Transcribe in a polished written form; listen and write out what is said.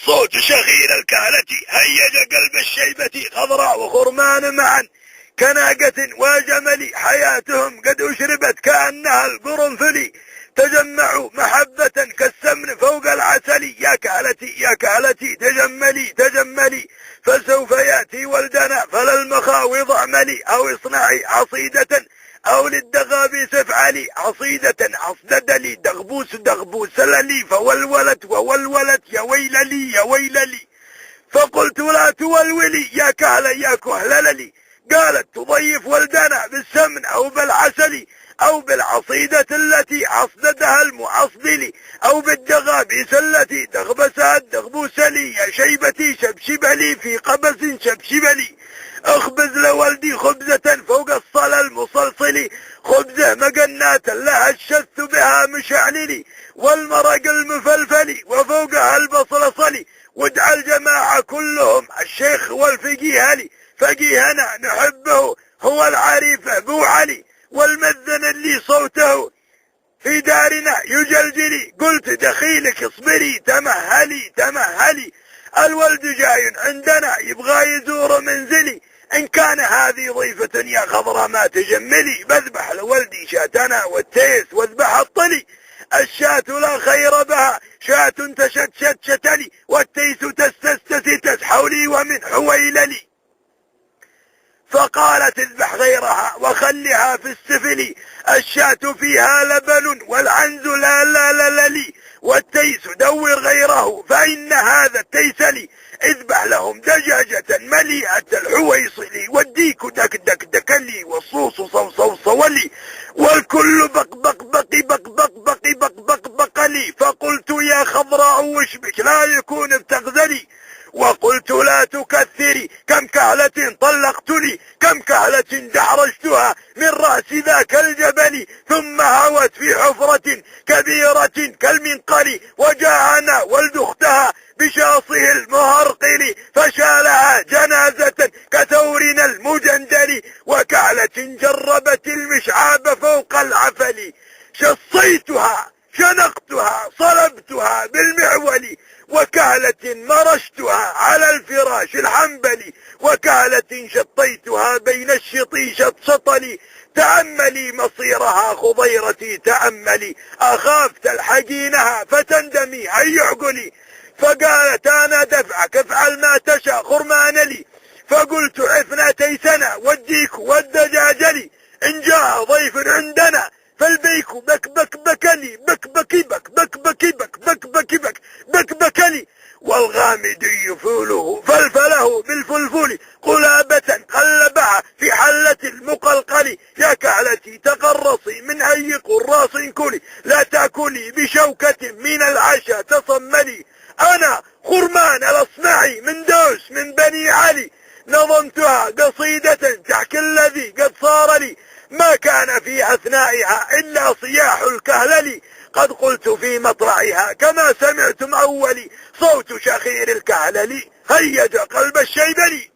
صوت شخير الكهلة هيج قلب الشيبة، خضراء وخرمان معا كناقة وجمل، حياتهم قد أشربت كأنها القرنفل، تجمعوا محبة كالسمن فوق العسل. يا كهلتي يا كهلتي تجملي تجملي، فسوف يأتي ولدنا فلا المخاوض اعملي، أو اصنعي عصيدة أو للدغابيس افعلي، عصيدة عصدد لي دغبوس دغبوس لي، فولولت وولولت يا ويل لي يا ويل لي، فقلت لا تولولي يا كهلا يا كهلل لي، قالت تضيف ولدنا بالسمن أو بالعسل، أو بالعصيدة التي عصددها المعصدل، أو بالدغابيس التي دغبسها الدغبوس لي، يا شيبتي شبشبلي في قبس شبشبلي، اخبز لولدي خبزة فوق الصلى المصلصل، خبزة مقنات لها الشث بها مشعلل، والمرق المفلفل وفوقها البصلصل، وادعى الجماعة كلهم الشيخ والفقيه لي، فقيهنا نحبه هو العريف ابو علي، والمذن اللي صوته في دارنا يجلجلي، قلت دخيلك اصبري تمهلي تمهلي، الولد جاي عندنا يبغى يزور منزلي، ان كان هذه ضيفة يا خضرة ما تجملي، بذبح لولدي شاتنا والتيس واذبح الطلي، الشاة لا خير بها شاة تشتشت شتلي، والتيس تستستست حولي ومن حويللي، فقالت اذبح غيرها وخلها في السفل، الشاة فيها لبن والعنز لا لا لا لا لي، والتيس دور غيره فإن هذا التيس لي، اذبح لهم دجاجة مليئة الحويصل، والديك دك دك دكلي، والصوص صوصو صولي، والكل بق بق بقي بق بق بقي بق بق بقلي، فقلت يا خضراء وشبك لا يكون بتغزلي، وقلت لا تكثري كم كهلة طلقتني، كم كهلة دحرجتها من رأس ذاك الجبل، ثم هوت في حفرة كبيرة كالمنقل، وجاءنا ولد اختها بشاصه المهرقل، فشالها جنازة كثورنا المجندل، وكهلة جربت المشعاب فوق العفل، شصيتها شنقتها صلبتها بالمعول، وكهلة مرشتها على الفراش الحنبلي، وكهلة شطيتها بين الشطي شطشطلي، تأملي مصيرها خضيرتي تأملي، أخاف تلحقينها فتندمي هيا عقلي، فقالت أنا دفعك افعل ما تشاء خرمان لي، فقلت عفنا تيسنا والديك والدجاجلي، إن جاء ضيف عندنا فالبيك بك بك بكلي بك بكي بك بك بكي بك بك بكي بك بك بكلي، والغامد يفوله فلفله بالفلفل، قلابة قلبها في حلة المقلقل، يا كهلتي تقرصي من أي قراص كلي، لا تأكلي بشوكة من العشاء تصملي، أنا خرمان الأصمعي من دوس من بني علي، نظمتها قصيدة تحكي الذي قد صار لي، ما كان في أثنائها إلا صياح الكهلل، قد قلت في مطلعها كما سمعتم أولي، صوت شخير الكهلل هيج قلب الشيبلي.